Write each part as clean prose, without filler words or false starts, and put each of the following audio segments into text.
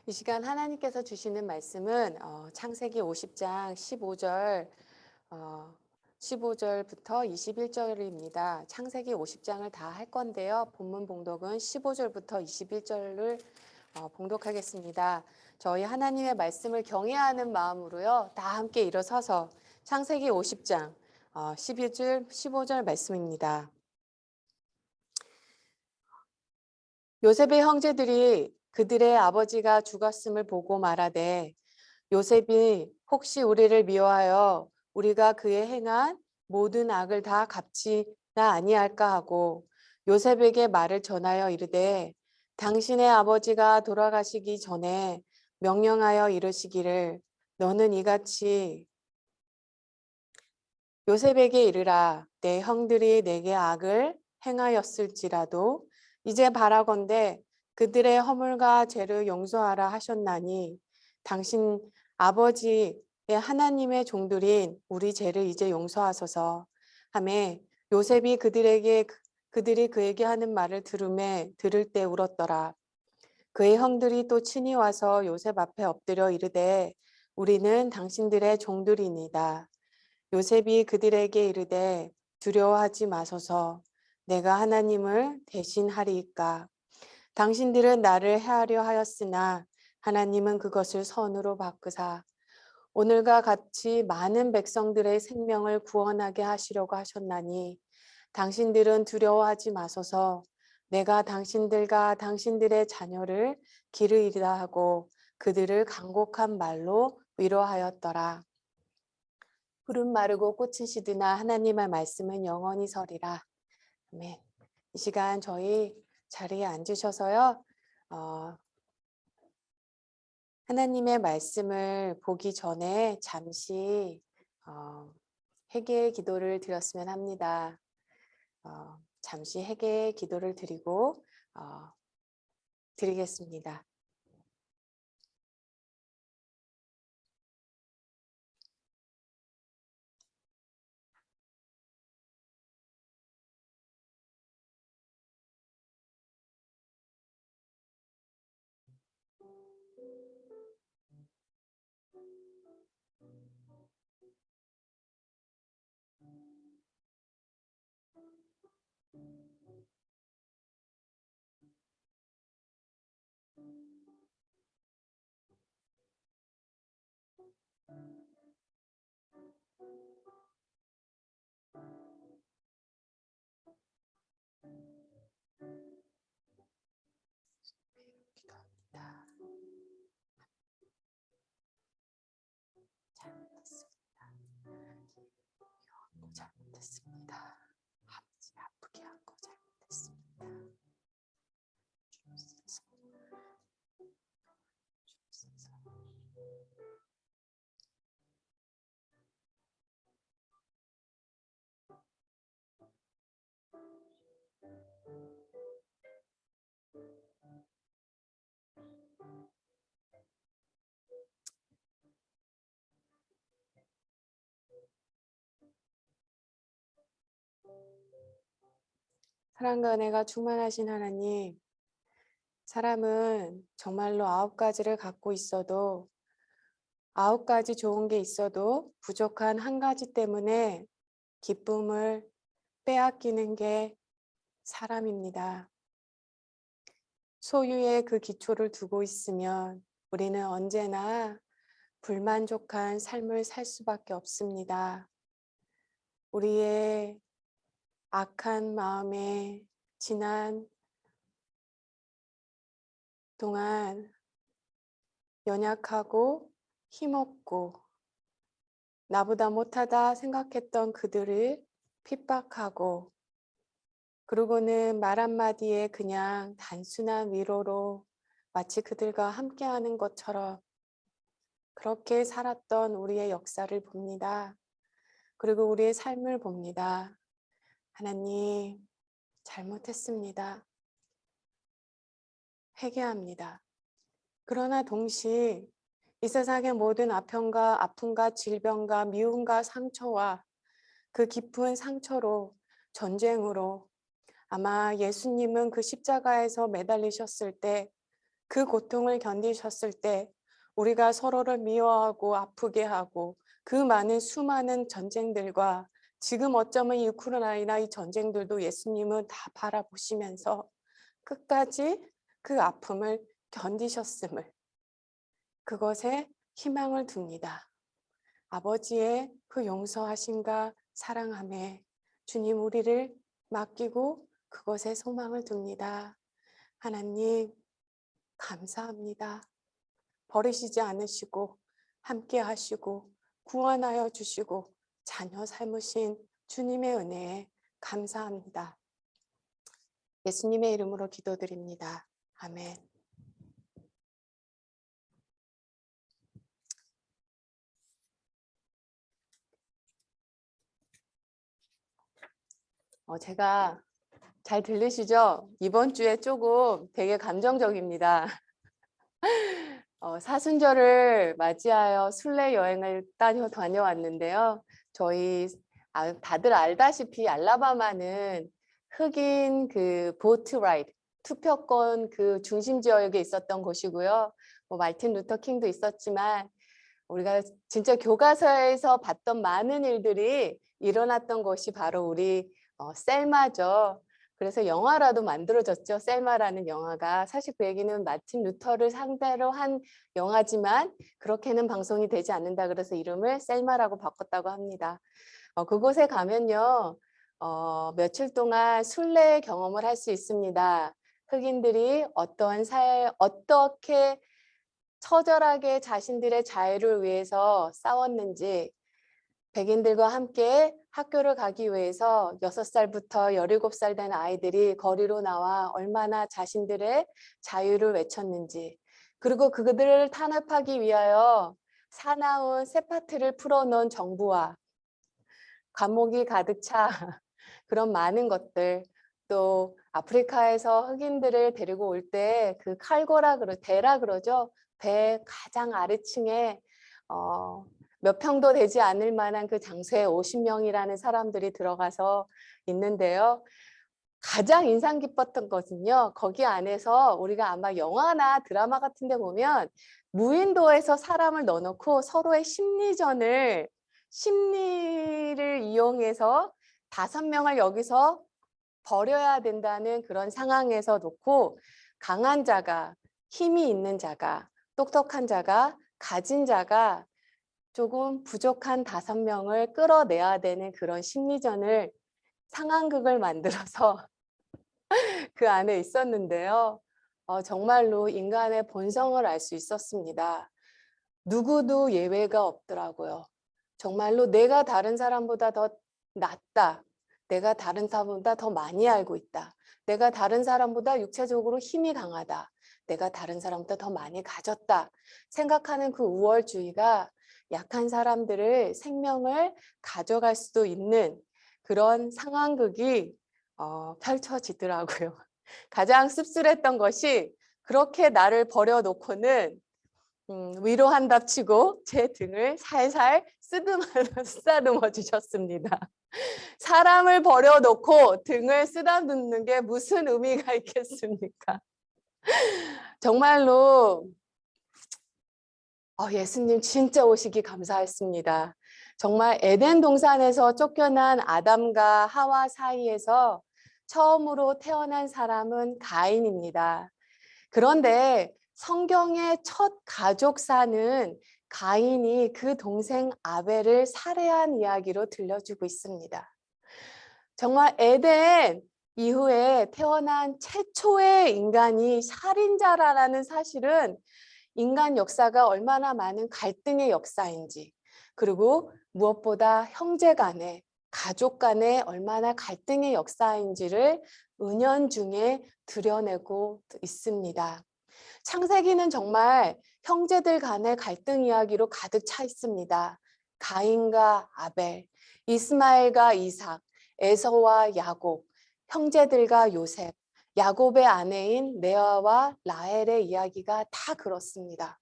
이 시간 하나님께서 주시는 말씀은 창세기 50장 15절 15절부터 21절입니다. 창세기 50장을 다 할 건데요. 본문 봉독은 15절부터 21절을 봉독하겠습니다. 저희 하나님의 말씀을 경외하는 마음으로요. 다 함께 일어서서 창세기 50장 12절 15절 말씀입니다. 요셉의 형제들이 그들의 아버지가 죽었음을 보고 말하되 요셉이 혹시 우리를 미워하여 우리가 그의 행한 모든 악을 다 갚지나 아니할까 하고 요셉에게 말을 전하여 이르되 당신의 아버지가 돌아가시기 전에 명령하여 이르시기를 너는 이같이 요셉에게 이르라 내 형들이 내게 악을 행하였을지라도 이제 바라건대 그들의 허물과 죄를 용서하라 하셨나니 당신 아버지의 하나님의 종들인 우리 죄를 이제 용서하소서 하매 요셉이 그들이 그에게 하는 말을 들을 때 울었더라. 그의 형들이 또 친히 와서 요셉 앞에 엎드려 이르되 우리는 당신들의 종들이니이다. 요셉이 그들에게 이르되 두려워하지 마소서 내가 하나님을 대신하리이까 당신들은 나를 해하려 하였으나 하나님은 그것을 선으로 바꾸사 오늘과 같이 많은 백성들의 생명을 구원하게 하시려고 하셨나니 당신들은 두려워하지 마소서 내가 당신들과 당신들의 자녀를 기르리라 하고 그들을 간곡한 말로 위로하였더라. 푸른 마르고 꽃은 시드나 하나님의 말씀은 영원히 서리라. 아멘. 이 시간 저희 자리에 앉으셔서요. 하나님의 말씀을 보기 전에 잠시 회개의 기도를 드렸으면 합니다. 잠시 회개의 기도를 드리겠습니다. 기도합니다. 잘못했습니다. 아프게 한 거 잘못했습니다. 사랑과 은혜가 충만하신 하나님, 사람은 정말로 9가지를 갖고 있어도 9가지 좋은 게 있어도 부족한 한 가지 때문에 기쁨을 빼앗기는 게 사람입니다. 소유의 그 기초를 두고 있으면 우리는 언제나 불만족한 삶을 살 수밖에 없습니다. 우리의 악한 마음에 지난 동안 연약하고 힘없고 나보다 못하다 생각했던 그들을 핍박하고 그러고는 말 한마디에 그냥 단순한 위로로 마치 그들과 함께하는 것처럼 그렇게 살았던 우리의 역사를 봅니다. 그리고 우리의 삶을 봅니다. 하나님, 잘못했습니다. 회개합니다. 그러나 동시에 이 세상의 모든 아픔과 질병과 미움과 상처와 그 깊은 상처로 전쟁으로 아마 예수님은 그 십자가에서 매달리셨을 때 그 고통을 견디셨을 때 우리가 서로를 미워하고 아프게 하고 그 많은 수많은 전쟁들과 지금 어쩌면 이 우크라이나 이 전쟁들도 예수님은 다 바라보시면서 끝까지 그 아픔을 견디셨음을, 그것에 희망을 둡니다. 아버지의 그 용서하심과 사랑함에 주님 우리를 맡기고 그것에 소망을 둡니다. 하나님 감사합니다. 버리시지 않으시고 함께 하시고 구원하여 주시고 자녀 삼으신 주님의 은혜에 감사합니다. 예수님의 이름으로 기도드립니다. 아멘. 제가 잘 들리시죠? 이번 주에 조금 되게 감정적입니다. 사순절을 맞이하여 순례 여행을 다녀왔는데요. 저희 다들 알다시피 알라바마는 흑인 그 보트 라이드, 투표권 그 중심 지역에 있었던 곳이고요. 뭐 말틴 루터 킹도 있었지만 우리가 진짜 교과서에서 봤던 많은 일들이 일어났던 곳이 바로 우리 셀마죠. 그래서 영화라도 만들어졌죠. 셀마라는 영화가. 사실 그 얘기는 마틴 루터를 상대로 한 영화지만 그렇게는 방송이 되지 않는다. 그래서 이름을 셀마라고 바꿨다고 합니다. 그곳에 가면요. 며칠 동안 순례 경험을 할 수 있습니다. 흑인들이 어떻게 처절하게 자신들의 자유를 위해서 싸웠는지, 백인들과 함께 학교를 가기 위해서 6살부터 17살 된 아이들이 거리로 나와 얼마나 자신들의 자유를 외쳤는지, 그리고 그들을 탄압하기 위하여 사나운 세파트를 풀어놓은 정부와 감옥이 가득 차 그런 많은 것들, 또 아프리카에서 흑인들을 데리고 올 때 그 대라 그러죠. 배 가장 아래층에 몇 평도 되지 않을 만한 그 장소에 50명이라는 사람들이 들어가서 있는데요. 가장 인상 깊었던 것은요. 거기 안에서 우리가 아마 영화나 드라마 같은 데 보면 무인도에서 사람을 넣어놓고 서로의 심리를 이용해서 5명을 여기서 버려야 된다는 그런 상황에서 놓고 강한 자가, 힘이 있는 자가, 똑똑한 자가, 가진 자가 조금 부족한 5명을 끌어내야 되는 그런 심리전을 상황극을 만들어서 그 안에 있었는데요. 정말로 인간의 본성을 알 수 있었습니다. 누구도 예외가 없더라고요. 정말로 내가 다른 사람보다 더 낫다. 내가 다른 사람보다 더 많이 알고 있다. 내가 다른 사람보다 육체적으로 힘이 강하다. 내가 다른 사람보다 더 많이 가졌다. 생각하는 그 우월주의가 약한 사람들을 생명을 가져갈 수도 있는 그런 상황극이 펼쳐지더라고요. 가장 씁쓸했던 것이 그렇게 나를 버려놓고는 위로한답치고 제 등을 살살 쓰다듬어 주셨습니다. 사람을 버려놓고 등을 쓰다듬는 게 무슨 의미가 있겠습니까? 정말로 예수님 진짜 오시기 감사했습니다. 정말 에덴 동산에서 쫓겨난 아담과 하와 사이에서 처음으로 태어난 사람은 가인입니다. 그런데 성경의 첫 가족사는 가인이 그 동생 아벨을 살해한 이야기로 들려주고 있습니다. 정말 에덴 이후에 태어난 최초의 인간이 살인자라는 사실은 인간 역사가 얼마나 많은 갈등의 역사인지, 그리고 무엇보다 형제 간에, 가족 간에 얼마나 갈등의 역사인지를 은연중에 드러내고 있습니다. 창세기는 정말 형제들 간의 갈등 이야기로 가득 차 있습니다. 가인과 아벨, 이스마엘과 이삭, 에서와 야곱, 형제들과 요셉, 야곱의 아내인 레아와 라헬의 이야기가 다 그렇습니다.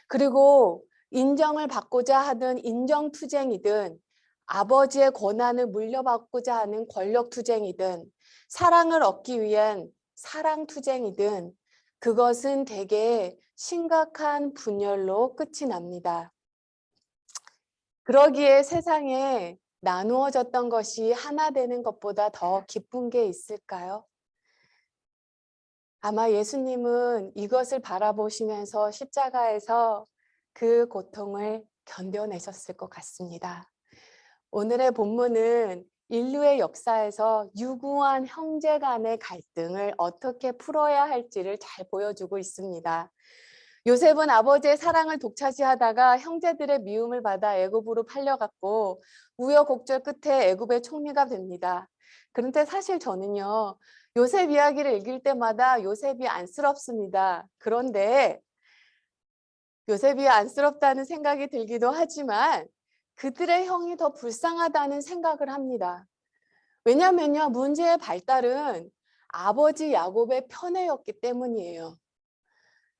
그리고 인정을 받고자 하는 인정투쟁이든 아버지의 권한을 물려받고자 하는 권력투쟁이든 사랑을 얻기 위한 사랑투쟁이든 그것은 대개 심각한 분열로 끝이 납니다. 그러기에 세상에 나누어졌던 것이 하나 되는 것보다 더 기쁜 게 있을까요? 아마 예수님은 이것을 바라보시면서 십자가에서 그 고통을 견뎌내셨을 것 같습니다. 오늘의 본문은 인류의 역사에서 유구한 형제 간의 갈등을 어떻게 풀어야 할지를 잘 보여주고 있습니다. 요셉은 아버지의 사랑을 독차지하다가 형제들의 미움을 받아 애굽으로 팔려갔고 우여곡절 끝에 애굽의 총리가 됩니다. 그런데 사실 저는요, 요셉 이야기를 읽을 때마다 요셉이 안쓰럽습니다. 그런데 요셉이 안쓰럽다는 생각이 들기도 하지만 그들의 형이 더 불쌍하다는 생각을 합니다. 왜냐면요, 문제의 발달은 아버지 야곱의 편애였기 때문이에요.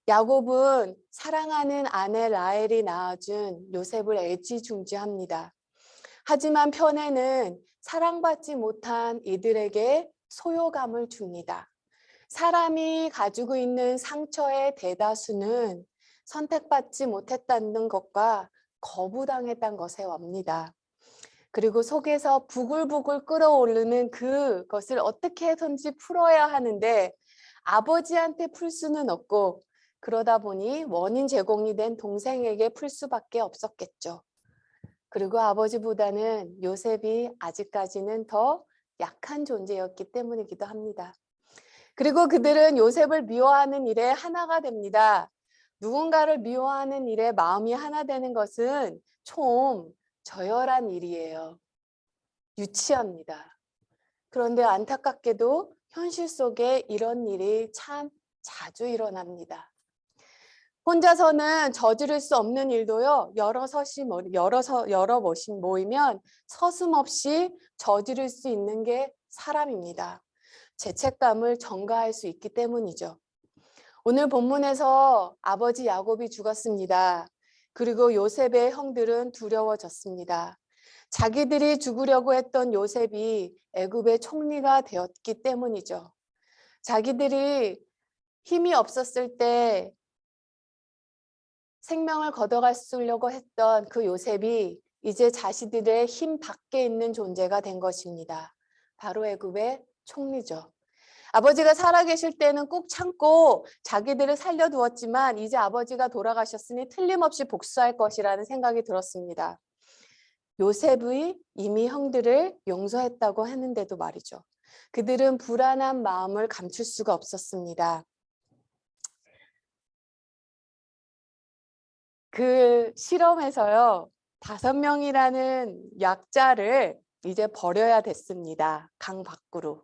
야곱은 사랑하는 아내 라헬이 낳아준 요셉을 애지중지합니다. 하지만 편애는 사랑받지 못한 이들에게 소요감을 줍니다. 사람이 가지고 있는 상처의 대다수는 선택받지 못했다는 것과 거부당했다는 것에 옵니다. 그리고 속에서 부글부글 끓어오르는 그것을 어떻게 해서든지 풀어야 하는데 아버지한테 풀 수는 없고 그러다 보니 원인 제공이 된 동생에게 풀 수밖에 없었겠죠. 그리고 아버지보다는 요셉이 아직까지는 더 약한 존재였기 때문이기도 합니다. 그리고 그들은 요셉을 미워하는 일에 하나가 됩니다. 누군가를 미워하는 일에 마음이 하나 되는 것은 좀 저열한 일이에요. 유치합니다. 그런데 안타깝게도 현실 속에 이런 일이 참 자주 일어납니다. 혼자서는 저지를 수 없는 일도요, 여럿이 모이면 서슴없이 저지를 수 있는 게 사람입니다. 죄책감을 전가할 수 있기 때문이죠. 오늘 본문에서 아버지 야곱이 죽었습니다. 그리고 요셉의 형들은 두려워졌습니다. 자기들이 죽으려고 했던 요셉이 애굽의 총리가 되었기 때문이죠. 자기들이 힘이 없었을 때 생명을 걷어가려고 했던 그 요셉이 이제 자신들의 힘 밖에 있는 존재가 된 것입니다. 바로 애굽의 총리죠. 아버지가 살아계실 때는 꾹 참고 자기들을 살려두었지만 이제 아버지가 돌아가셨으니 틀림없이 복수할 것이라는 생각이 들었습니다. 요셉의 이미 형들을 용서했다고 하는데도 말이죠. 그들은 불안한 마음을 감출 수가 없었습니다. 그 실험에서요, 5명이라는 약자를 이제 버려야 됐습니다. 강 밖으로.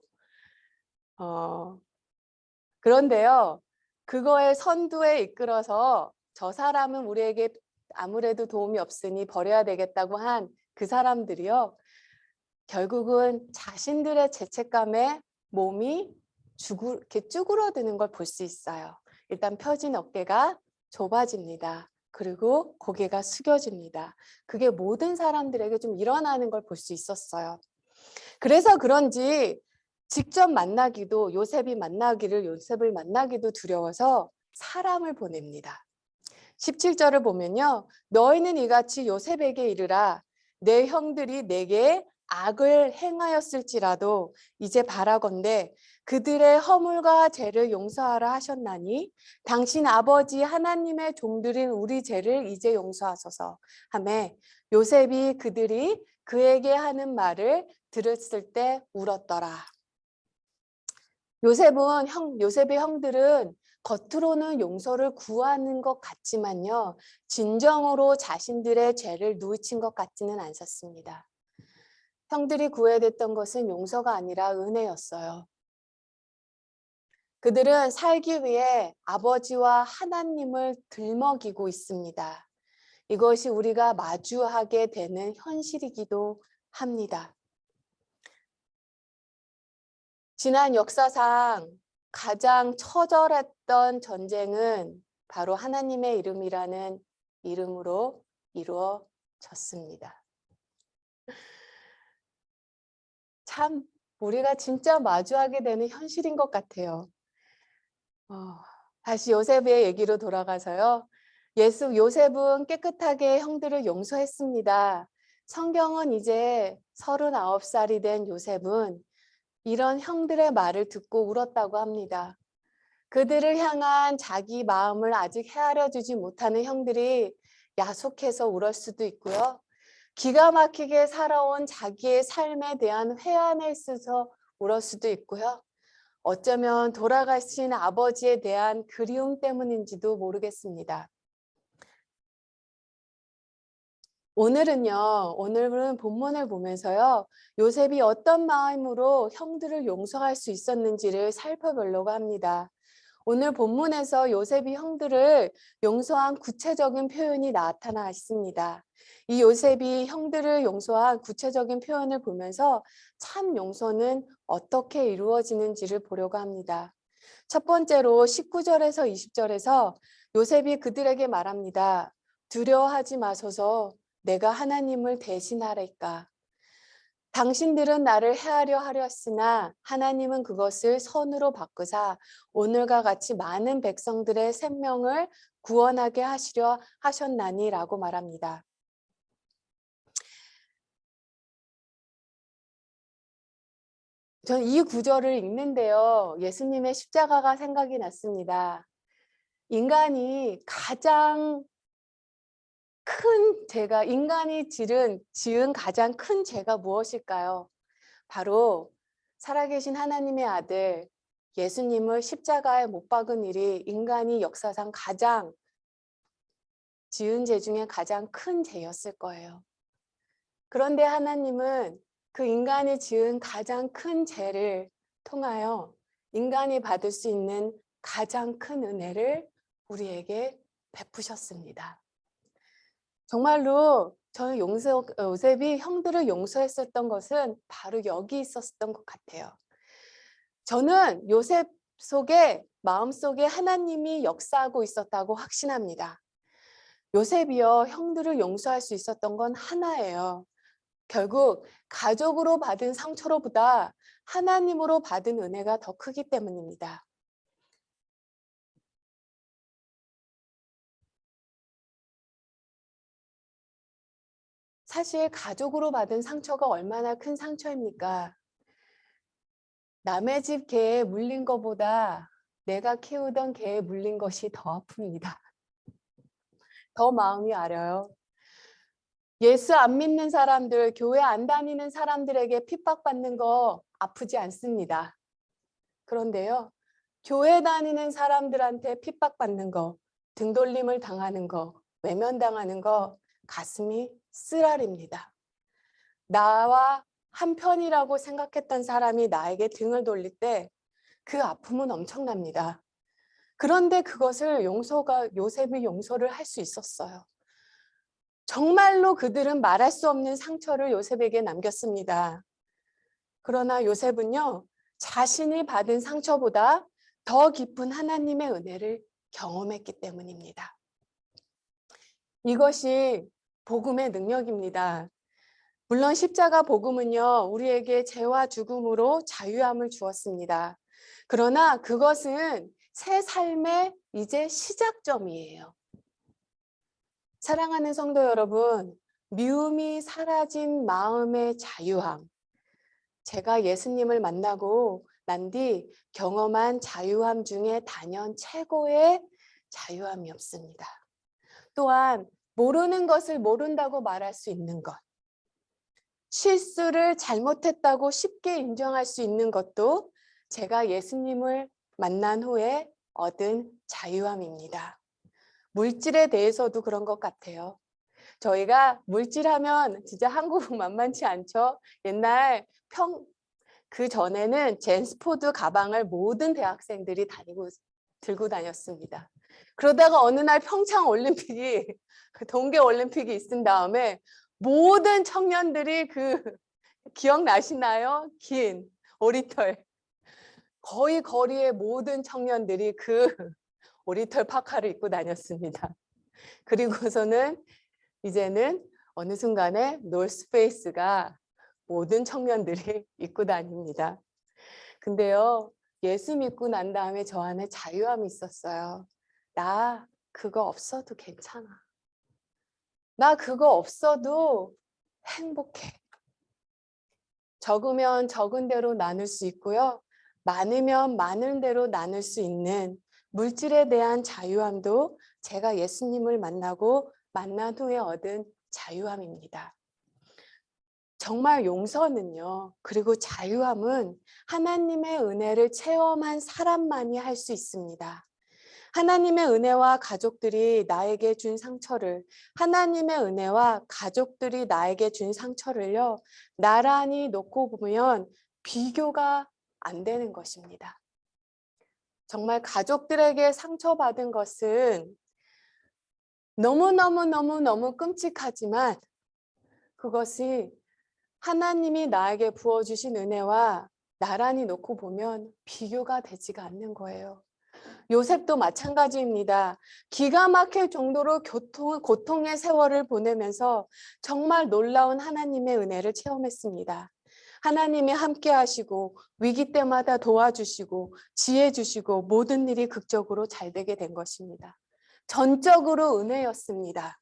그런데요, 그거의 선두에 이끌어서 저 사람은 우리에게 아무래도 도움이 없으니 버려야 되겠다고 한 그 사람들이요, 결국은 자신들의 죄책감에 몸이 이렇게 쭈그러드는 걸 볼 수 있어요. 일단 펴진 어깨가 좁아집니다. 그리고 고개가 숙여집니다. 그게 모든 사람들에게 좀 일어나는 걸 볼 수 있었어요. 그래서 그런지 직접 만나기도 요셉을 만나기도 두려워서 사람을 보냅니다. 17절을 보면요. 너희는 이같이 요셉에게 이르라. 내 형들이 내게 악을 행하였을지라도 이제 바라건대 그들의 허물과 죄를 용서하라 하셨나니 당신 아버지 하나님의 종들인 우리 죄를 이제 용서하소서 하매 요셉이 그들이 그에게 하는 말을 들었을 때 울었더라. 요셉의 형들은 겉으로는 용서를 구하는 것 같지만요, 진정으로 자신들의 죄를 누이친 것 같지는 않았습니다. 형들이 구해야 됐던 것은 용서가 아니라 은혜였어요. 그들은 살기 위해 아버지와 하나님을 들먹이고 있습니다. 이것이 우리가 마주하게 되는 현실이기도 합니다. 지난 역사상 가장 처절했던 전쟁은 바로 하나님의 이름이라는 이름으로 이루어졌습니다. 참 우리가 진짜 마주하게 되는 현실인 것 같아요. 다시 요셉의 얘기로 돌아가서요. 요셉은 깨끗하게 형들을 용서했습니다. 성경은 이제 39살이 된 요셉은 이런 형들의 말을 듣고 울었다고 합니다. 그들을 향한 자기 마음을 아직 헤아려 주지 못하는 형들이 야속해서 울을 수도 있고요. 기가 막히게 살아온 자기의 삶에 대한 회한에 있어서 울을 수도 있고요. 어쩌면 돌아가신 아버지에 대한 그리움 때문인지도 모르겠습니다. 오늘은 본문을 보면서요, 요셉이 어떤 마음으로 형들을 용서할 수 있었는지를 살펴보려고 합니다. 오늘 본문에서 요셉이 형들을 용서한 구체적인 표현이 나타나 있습니다. 이 요셉이 형들을 용서한 구체적인 표현을 보면서 참 용서는 어떻게 이루어지는지를 보려고 합니다. 첫 번째로 19절에서 20절에서 요셉이 그들에게 말합니다. 두려워하지 마소서, 내가 하나님을 대신하리까. 당신들은 나를 해하려 하렸으나 하나님은 그것을 선으로 바꾸사 오늘과 같이 많은 백성들의 생명을 구원하게 하시려 하셨나니라고 말합니다. 전 이 구절을 읽는데요, 예수님의 십자가가 생각이 났습니다. 인간이 지은 가장 큰 죄가 무엇일까요? 바로 살아계신 하나님의 아들 예수님을 십자가에 못 박은 일이 인간이 역사상 지은 죄 중에 가장 큰 죄였을 거예요. 그런데 하나님은 그 인간이 지은 가장 큰 죄를 통하여 인간이 받을 수 있는 가장 큰 은혜를 우리에게 베푸셨습니다. 정말로 저는 요셉이 형들을 용서했었던 것은 바로 여기 있었던 것 같아요. 저는 요셉 마음속에 하나님이 역사하고 있었다고 확신합니다. 요셉이요, 형들을 용서할 수 있었던 건 하나예요. 결국 가족으로 받은 상처로보다 하나님으로 받은 은혜가 더 크기 때문입니다. 사실 가족으로 받은 상처가 얼마나 큰 상처입니까? 남의 집 개에 물린 것보다 내가 키우던 개에 물린 것이 더 아픕니다. 더 마음이 아려요. 예수 안 믿는 사람들, 교회 안 다니는 사람들에게 핍박받는 거 아프지 않습니다. 그런데요, 교회 다니는 사람들한테 핍박받는 거, 등돌림을 당하는 거, 외면당하는 거 가슴이 쓰라립니다. 나와 한편이라고 생각했던 사람이 나에게 등을 돌릴 때 그 아픔은 엄청납니다. 그런데 그것을 요셉이 용서를 할 수 있었어요. 정말로 그들은 말할 수 없는 상처를 요셉에게 남겼습니다. 그러나 요셉은요, 자신이 받은 상처보다 더 깊은 하나님의 은혜를 경험했기 때문입니다. 이것이 복음의 능력입니다. 물론 십자가 복음은요, 우리에게 죄와 죽음으로 자유함을 주었습니다. 그러나 그것은 새 삶의 이제 시작점이에요. 사랑하는 성도 여러분, 미움이 사라진 마음의 자유함. 제가 예수님을 만나고 난 뒤 경험한 자유함 중에 단연 최고의 자유함이었습니다. 또한 모르는 것을 모른다고 말할 수 있는 것. 실수를 잘못했다고 쉽게 인정할 수 있는 것도 제가 예수님을 만난 후에 얻은 자유함입니다. 물질에 대해서도 그런 것 같아요. 저희가 물질하면 진짜 한국 만만치 않죠. 옛날 그 전에는 젠스포드 가방을 모든 대학생들이 들고 다녔습니다. 그러다가 어느 날 평창 올림픽이 동계 올림픽이 있은 다음에 모든 청년들이 기억나시나요? 긴 오리털. 거의 거리의 모든 청년들이 그 오리털 파카를 입고 다녔습니다. 그리고서는 이제는 어느 순간에 노스페이스가 모든 청년들이 입고 다닙니다. 근데요, 예수 믿고 난 다음에 저 안에 자유함이 있었어요. 나 그거 없어도 괜찮아. 나 그거 없어도 행복해. 적으면 적은 대로 나눌 수 있고요. 많으면 많은 대로 나눌 수 있는 물질에 대한 자유함도 제가 예수님을 만나고 만난 후에 얻은 자유함입니다. 정말 용서는요, 그리고 자유함은 하나님의 은혜를 체험한 사람만이 할 수 있습니다. 하나님의 은혜와 가족들이 나에게 준 상처를, 하나님의 은혜와 가족들이 나에게 준 상처를요, 나란히 놓고 보면 비교가 안 되는 것입니다. 정말 가족들에게 상처받은 것은 너무너무너무너무 끔찍하지만 그것이 하나님이 나에게 부어주신 은혜와 나란히 놓고 보면 비교가 되지가 않는 거예요. 요셉도 마찬가지입니다. 기가 막힐 정도로 고통의 세월을 보내면서 정말 놀라운 하나님의 은혜를 체험했습니다. 하나님이 함께 하시고 위기 때마다 도와주시고 지혜 주시고 모든 일이 극적으로 잘 되게 된 것입니다. 전적으로 은혜였습니다.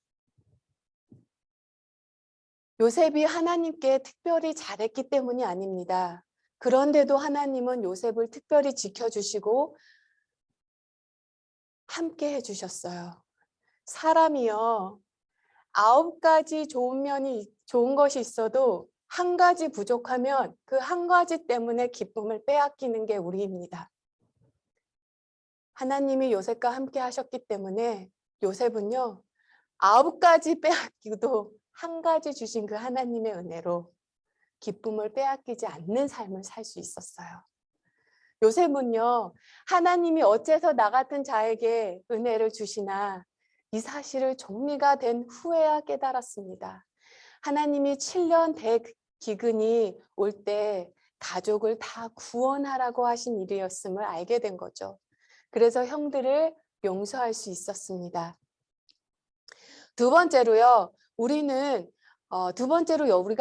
요셉이 하나님께 특별히 잘했기 때문이 아닙니다. 그런데도 하나님은 요셉을 특별히 지켜주시고 함께 해주셨어요. 사람이요, 9가지 좋은 것이 있어도 한 가지 부족하면 그 한 가지 때문에 기쁨을 빼앗기는 게 우리입니다. 하나님이 요셉과 함께 하셨기 때문에 요셉은요, 9가지 빼앗기도 한 가지 주신 그 하나님의 은혜로 기쁨을 빼앗기지 않는 삶을 살 수 있었어요. 요셉은요, 하나님이 어째서 나 같은 자에게 은혜를 주시나 이 사실을 종리가 된 후에야 깨달았습니다. 하나님이 7년 대기근이 올 때 가족을 다 구원하라고 하신 일이었음을 알게 된 거죠. 그래서 형들을 용서할 수 있었습니다. 두 번째로요, 우리가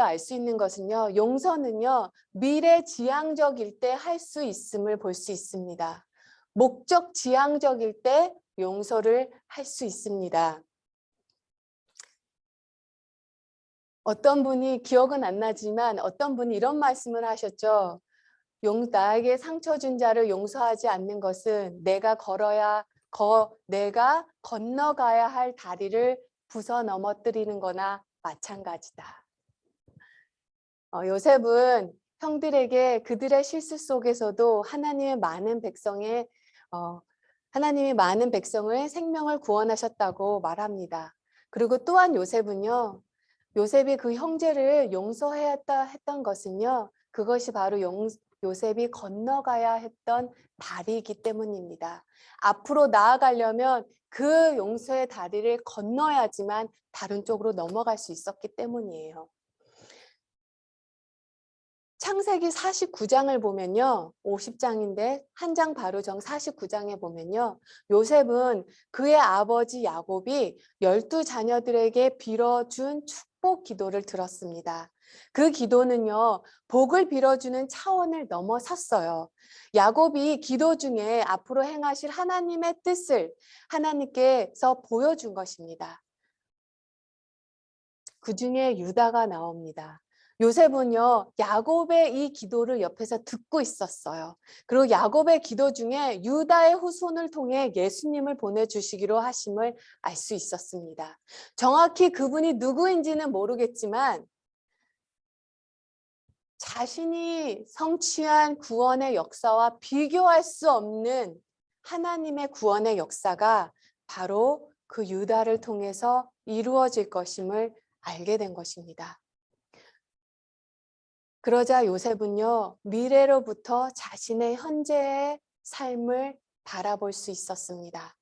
알 수 있는 것은요, 용서는요, 미래지향적일 때 할 수 있음을 볼 수 있습니다. 목적지향적일 때 용서를 할 수 있습니다. 어떤 분이 기억은 안 나지만 어떤 분이 이런 말씀을 하셨죠. 나에게 상처 준 자를 용서하지 않는 것은 내가 건너가야 할 다리를 부숴 넘어뜨리는 거나 마찬가지다. 요셉은 형들에게 그들의 실수 속에서도 하나님이 많은 백성의 생명을 구원하셨다고 말합니다. 그리고 또한 요셉이 그 형제를 용서해야 했던 것은요, 그것이 바로 요셉이 건너가야 했던 다리이기 때문입니다. 앞으로 나아가려면 그 용서의 다리를 건너야지만 다른 쪽으로 넘어갈 수 있었기 때문이에요. 창세기 49장을 보면요, 50장인데 한 장 바로 정 49장에 보면요, 요셉은 그의 아버지 야곱이 12자녀들에게 빌어준 축복 기도를 들었습니다. 그 기도는요, 복을 빌어주는 차원을 넘어섰어요. 야곱이 기도 중에 앞으로 행하실 하나님의 뜻을 하나님께서 보여준 것입니다. 그 중에 유다가 나옵니다. 요셉은요, 야곱의 이 기도를 옆에서 듣고 있었어요. 그리고 야곱의 기도 중에 유다의 후손을 통해 예수님을 보내주시기로 하심을 알 수 있었습니다. 정확히 그분이 누구인지는 모르겠지만 자신이 성취한 구원의 역사와 비교할 수 없는 하나님의 구원의 역사가 바로 그 유다를 통해서 이루어질 것임을 알게 된 것입니다. 그러자 요셉은요, 미래로부터 자신의 현재의 삶을 바라볼 수 있었습니다.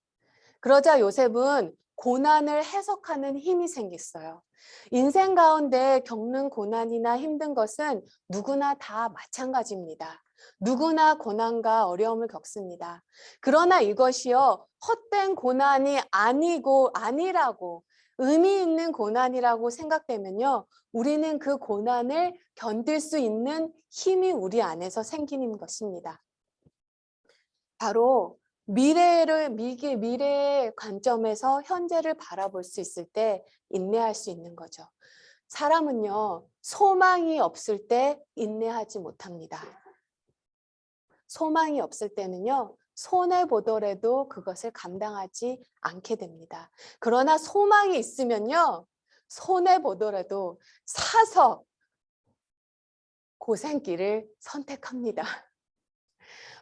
그러자 요셉은 고난을 해석하는 힘이 생겼어요. 인생 가운데 겪는 고난이나 힘든 것은 누구나 다 마찬가지입니다. 누구나 고난과 어려움을 겪습니다. 그러나 이것이요, 헛된 고난이 아니라고 의미 있는 고난이라고 생각되면요, 우리는 그 고난을 견딜 수 있는 힘이 우리 안에서 생기는 것입니다. 바로 미래의 관점에서 현재를 바라볼 수 있을 때 인내할 수 있는 거죠. 사람은요, 소망이 없을 때 인내하지 못합니다. 소망이 없을 때는요, 손해보더라도 그것을 감당하지 않게 됩니다. 그러나 소망이 있으면요, 손해보더라도 사서 고생길을 선택합니다.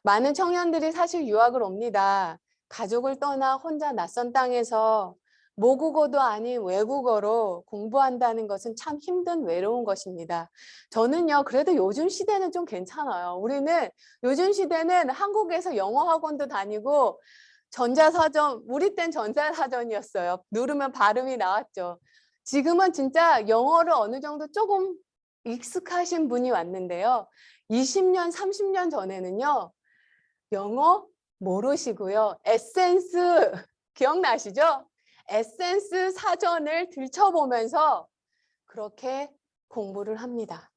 많은 청년들이 사실 유학을 옵니다. 가족을 떠나 혼자 낯선 땅에서 모국어도 아닌 외국어로 공부한다는 것은 참 힘든 외로운 것입니다. 저는요, 그래도 요즘 시대는 좀 괜찮아요. 우리는 요즘 시대는 한국에서 영어 학원도 다니고 전자사전, 우리 땐 전자사전이었어요. 누르면 발음이 나왔죠. 지금은 진짜 영어를 어느 정도 조금 익숙하신 분이 왔는데요. 20년, 30년 전에는요. 영어 모르시고요. 에센스 기억나시죠? 에센스 사전을 들춰보면서 그렇게 공부를 합니다.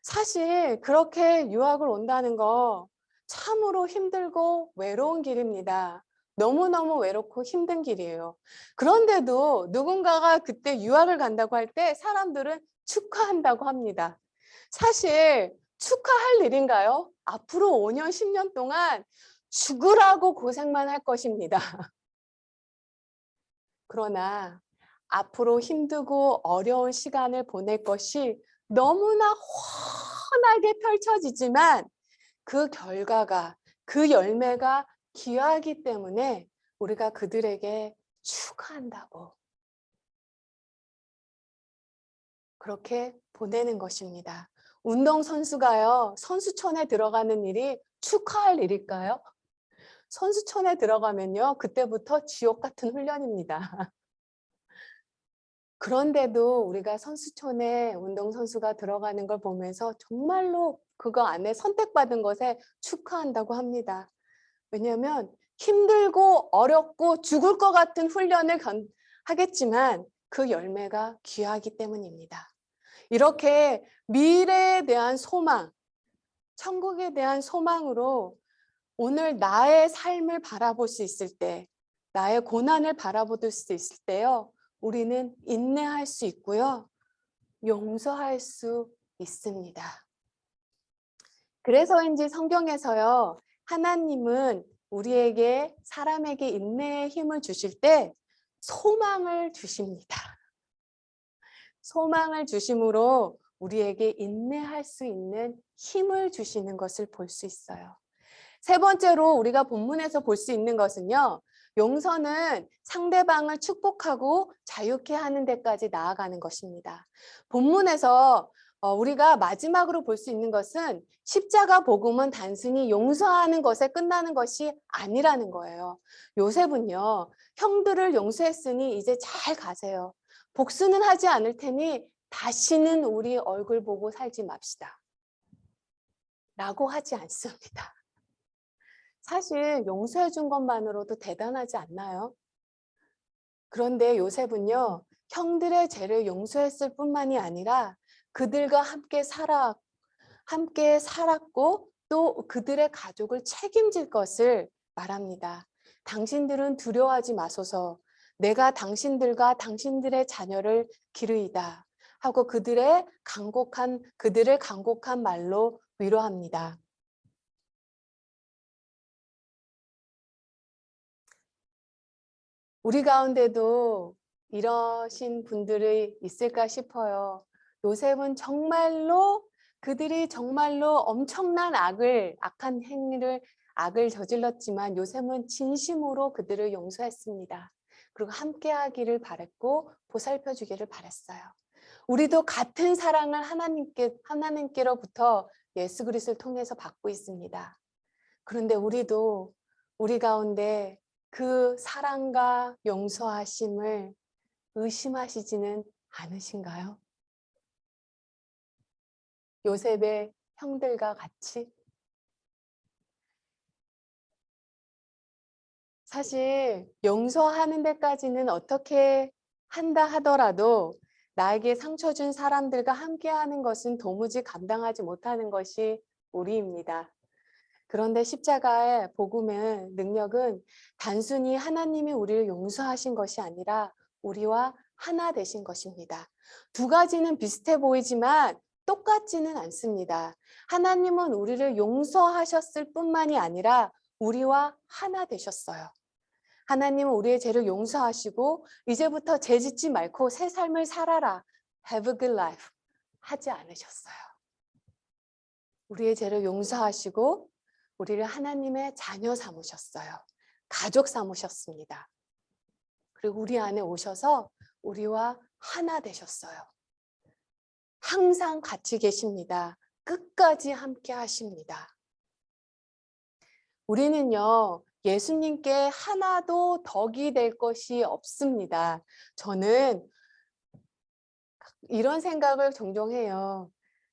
사실 그렇게 유학을 온다는 거 참으로 힘들고 외로운 길입니다. 너무너무 외롭고 힘든 길이에요. 그런데도 누군가가 그때 유학을 간다고 할 때 사람들은 축하한다고 합니다. 사실 축하할 일인가요? 앞으로 5년, 10년 동안 죽으라고 고생만 할 것입니다. 그러나 앞으로 힘들고 어려운 시간을 보낼 것이 너무나 훤하게 펼쳐지지만 그 결과가, 그 열매가 귀하기 때문에 우리가 그들에게 축하한다고 그렇게 보내는 것입니다. 운동선수가요, 선수촌에 들어가는 일이 축하할 일일까요? 선수촌에 들어가면요, 그때부터 지옥 같은 훈련입니다. 그런데도 우리가 선수촌에 운동선수가 들어가는 걸 보면서 정말로 그거 안에 선택받은 것에 축하한다고 합니다. 왜냐하면 힘들고 어렵고 죽을 것 같은 훈련을 하겠지만 그 열매가 귀하기 때문입니다. 이렇게 미래에 대한 소망, 천국에 대한 소망으로 오늘 나의 삶을 바라볼 수 있을 때, 나의 고난을 바라볼 수 있을 때요, 우리는 인내할 수 있고요, 용서할 수 있습니다. 그래서인지 성경에서요, 하나님은 우리에게, 사람에게 인내의 힘을 주실 때 소망을 주십니다. 소망을 주심으로 우리에게 인내할 수 있는 힘을 주시는 것을 볼 수 있어요. 세 번째로 우리가 본문에서 볼 수 있는 것은요. 용서는 상대방을 축복하고 자유케 하는 데까지 나아가는 것입니다. 본문에서 우리가 마지막으로 볼 수 있는 것은 십자가 복음은 단순히 용서하는 것에 끝나는 것이 아니라는 거예요. 요셉은요. 형들을 용서했으니 이제 잘 가세요. 복수는 하지 않을 테니 다시는 우리 얼굴 보고 살지 맙시다. 라고 하지 않습니다. 사실 용서해 준 것만으로도 대단하지 않나요? 그런데 요셉은요, 형들의 죄를 용서했을 뿐만이 아니라 그들과 함께 살았고 또 그들의 가족을 책임질 것을 말합니다. 당신들은 두려워하지 마소서. 내가 당신들과 당신들의 자녀를 기르이다 하고 그들을 간곡한 말로 위로합니다. 우리 가운데도 이러신 분들이 있을까 싶어요. 요셉은 그들이 정말로 엄청난 악한 행위를, 악을 저질렀지만 요셉은 진심으로 그들을 용서했습니다. 그리고 함께 하기를 바랬고 보살펴 주기를 바랬어요. 우리도 같은 사랑을 하나님께로부터 예수 그리스도를 통해서 받고 있습니다. 그런데 우리도 우리 가운데 그 사랑과 용서하심을 의심하시지는 않으신가요? 요셉의 형들과 같이? 사실 용서하는 데까지는 어떻게 한다 하더라도 나에게 상처 준 사람들과 함께하는 것은 도무지 감당하지 못하는 것이 우리입니다. 그런데 십자가의 복음의 능력은 단순히 하나님이 우리를 용서하신 것이 아니라 우리와 하나 되신 것입니다. 두 가지는 비슷해 보이지만 똑같지는 않습니다. 하나님은 우리를 용서하셨을 뿐만이 아니라 우리와 하나 되셨어요. 하나님은 우리의 죄를 용서하시고 이제부터 죄 짓지 말고 새 삶을 살아라. Have a good life. 하지 않으셨어요. 우리의 죄를 용서하시고 우리를 하나님의 자녀 삼으셨어요. 가족 삼으셨습니다. 그리고 우리 안에 오셔서 우리와 하나 되셨어요. 항상 같이 계십니다. 끝까지 함께 하십니다. 우리는요, 예수님께 하나도 덕이 될 것이 없습니다. 저는 이런 생각을 종종 해요.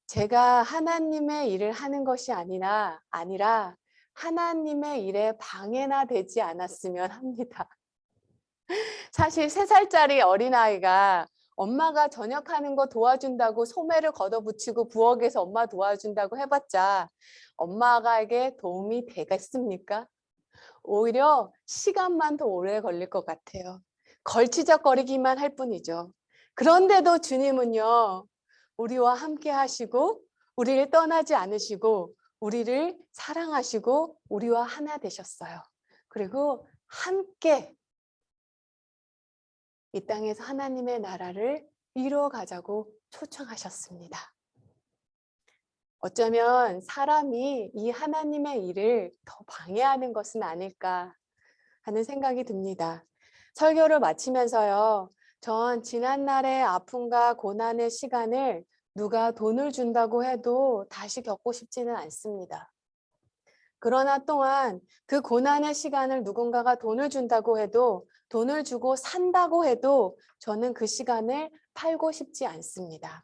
제가 하나님의 일을 하는 것이 아니라 하나님의 일에 방해나 되지 않았으면 합니다. 사실 3살짜리 어린아이가 엄마가 저녁하는 거 도와준다고 소매를 걷어붙이고 부엌에서 엄마 도와준다고 해봤자 엄마에게 도움이 되겠습니까? 오히려 시간만 더 오래 걸릴 것 같아요. 걸치적거리기만 할 뿐이죠. 그런데도 주님은요, 우리와 함께 하시고 우리를 떠나지 않으시고 우리를 사랑하시고 우리와 하나 되셨어요. 그리고 함께 이 땅에서 하나님의 나라를 이루어가자고 초청하셨습니다. 어쩌면 사람이 이 하나님의 일을 더 방해하는 것은 아닐까 하는 생각이 듭니다. 설교를 마치면서요, 전 지난날의 아픔과 고난의 시간을 누가 돈을 준다고 해도 다시 겪고 싶지는 않습니다. 그러나 또한 그 고난의 시간을 누군가가 돈을 준다고 해도 돈을 주고 산다고 해도 저는 그 시간을 팔고 싶지 않습니다.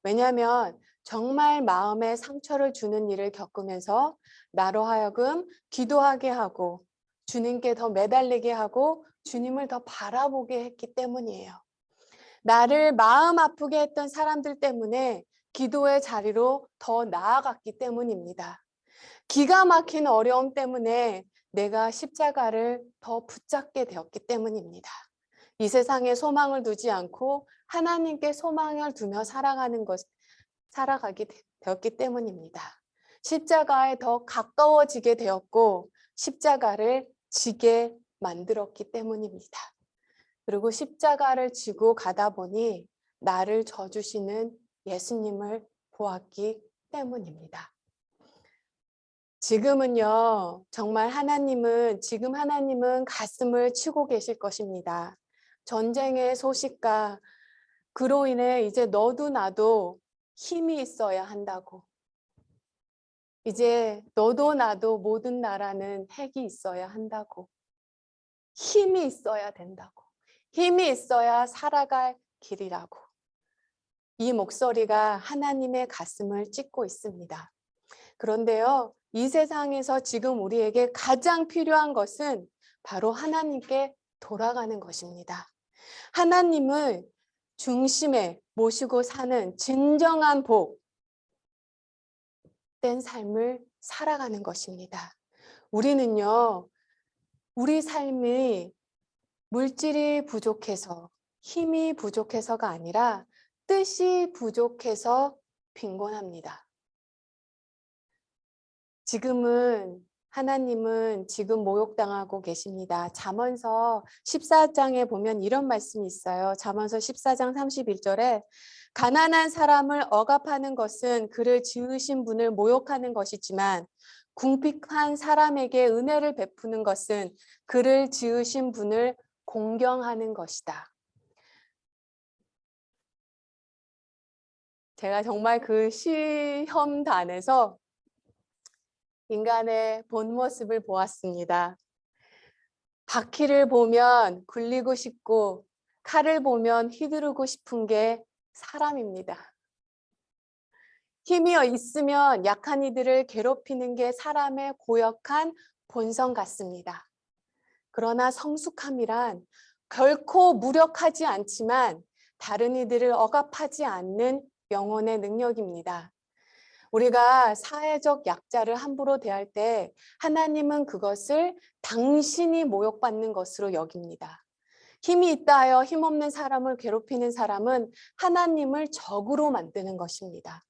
왜냐하면 정말 마음에 상처를 주는 일을 겪으면서 나로 하여금 기도하게 하고 주님께 더 매달리게 하고 주님을 더 바라보게 했기 때문이에요. 나를 마음 아프게 했던 사람들 때문에 기도의 자리로 더 나아갔기 때문입니다. 기가 막힌 어려움 때문에 내가 십자가를 더 붙잡게 되었기 때문입니다. 이 세상에 소망을 두지 않고 하나님께 소망을 두며 살아가게 되었기 때문입니다. 십자가에 더 가까워지게 되었고 십자가를 지게 만들었기 때문입니다. 그리고 십자가를 지고 가다 보니 나를 져주시는 예수님을 보았기 때문입니다. 지금은요, 정말 지금 하나님은 가슴을 치고 계실 것입니다. 전쟁의 소식과 그로 인해 이제 너도 나도 힘이 있어야 한다고. 이제 너도 나도 모든 나라는 핵이 있어야 한다고. 힘이 있어야 된다고. 힘이 있어야 살아갈 길이라고. 이 목소리가 하나님의 가슴을 찢고 있습니다. 그런데요, 이 세상에서 지금 우리에게 가장 필요한 것은 바로 하나님께 돌아가는 것입니다. 하나님을 중심에 모시고 사는 진정한 복된 삶을 살아가는 것입니다. 우리는요, 우리 삶이 물질이 부족해서, 힘이 부족해서가 아니라 뜻이 부족해서 빈곤합니다. 하나님은 지금 모욕당하고 계십니다. 잠언서 14장에 보면 이런 말씀이 있어요. 잠언서 14장 31절에 가난한 사람을 억압하는 것은 그를 지으신 분을 모욕하는 것이지만 궁핍한 사람에게 은혜를 베푸는 것은 그를 지으신 분을 공경하는 것이다. 제가 정말 그 시험단에서 인간의 본 모습을 보았습니다. 바퀴를 보면 굴리고 싶고 칼을 보면 휘두르고 싶은 게 사람입니다. 힘이 있으면 약한 이들을 괴롭히는 게 사람의 고역한 본성 같습니다. 그러나 성숙함이란 결코 무력하지 않지만 다른 이들을 억압하지 않는 영혼의 능력입니다. 우리가 사회적 약자를 함부로 대할 때 하나님은 그것을 당신이 모욕받는 것으로 여깁니다. 힘이 있다 하여 힘없는 사람을 괴롭히는 사람은 하나님을 적으로 만드는 것입니다.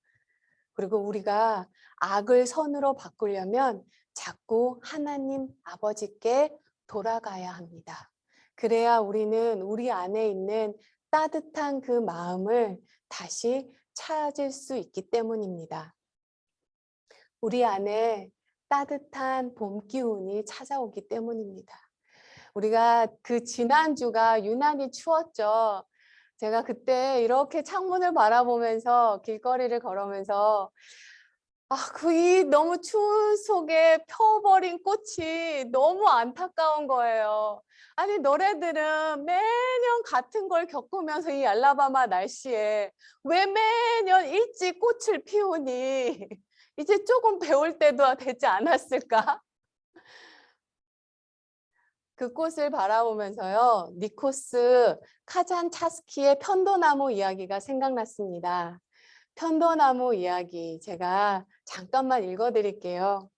그리고 우리가 악을 선으로 바꾸려면 자꾸 하나님 아버지께 돌아가야 합니다. 그래야 우리는 우리 안에 있는 따뜻한 그 마음을 다시 찾을 수 있기 때문입니다. 우리 안에 따뜻한 봄 기운이 찾아오기 때문입니다. 우리가 그 지난주가 유난히 추웠죠. 제가 그때 이렇게 창문을 바라보면서 길거리를 걸으면서 그 이 너무 추운 속에 펴버린 꽃이 너무 안타까운 거예요. 아니, 너네들은 매년 같은 걸 겪으면서 이 알라바마 날씨에 왜 매년 일찍 꽃을 피우니? 이제 조금 배울 때도 되지 않았을까? 그 꽃을 바라보면서요, 니코스 카잔차스키의 편도나무 이야기가 생각났습니다. 편도나무 이야기 제가 잠깐만 읽어드릴게요.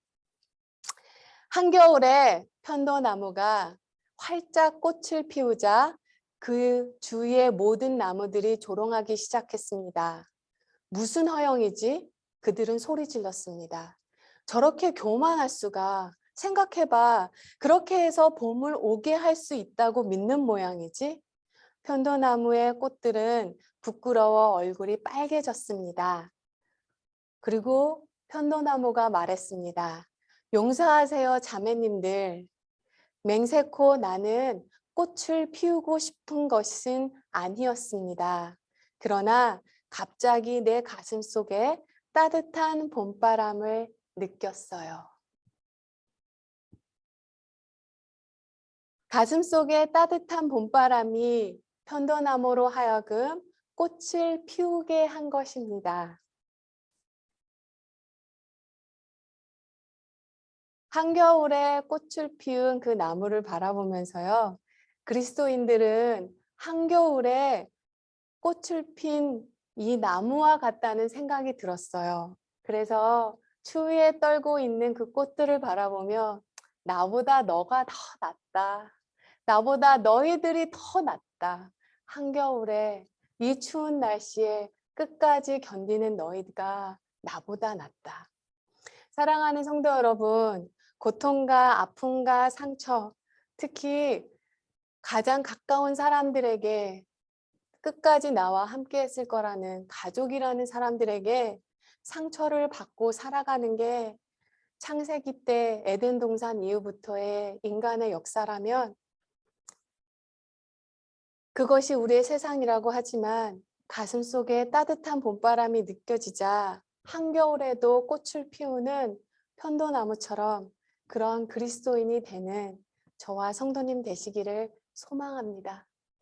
한겨울에 편도나무가 활짝 꽃을 피우자 그 주위의 모든 나무들이 조롱하기 시작했습니다. 무슨 허영이지? 그들은 소리 질렀습니다. 저렇게 교만할 수가. 생각해봐. 그렇게 해서 봄을 오게 할 수 있다고 믿는 모양이지? 편도나무의 꽃들은 부끄러워 얼굴이 빨개졌습니다. 그리고 편도나무가 말했습니다. 용서하세요, 자매님들. 맹세코 나는 꽃을 피우고 싶은 것은 아니었습니다. 그러나 갑자기 내 가슴 속에 따뜻한 봄바람을 느꼈어요. 가슴 속에 따뜻한 봄바람이 편도나무로 하여금 꽃을 피우게 한 것입니다. 한겨울에 꽃을 피운 그 나무를 바라보면서요, 그리스도인들은 한겨울에 꽃을 핀 이 나무와 같다는 생각이 들었어요. 그래서 추위에 떨고 있는 그 꽃들을 바라보며 나보다 너가 더 낫다. 나보다 너희들이 더 낫다. 한겨울에 이 추운 날씨에 끝까지 견디는 너희가 나보다 낫다. 사랑하는 성도 여러분, 고통과 아픔과 상처, 특히 가장 가까운 사람들에게 끝까지 나와 함께 했을 거라는 가족이라는 사람들에게 상처를 받고 살아가는 게 창세기 때 에덴 동산 이후부터의 인간의 역사라면 그것이 우리의 세상이라고 하지만 가슴속에 따뜻한 봄바람이 느껴지자 한겨울에도 꽃을 피우는 편도나무처럼 그런 그리스도인이 되는 저와 성도님 되시기를 소망합니다.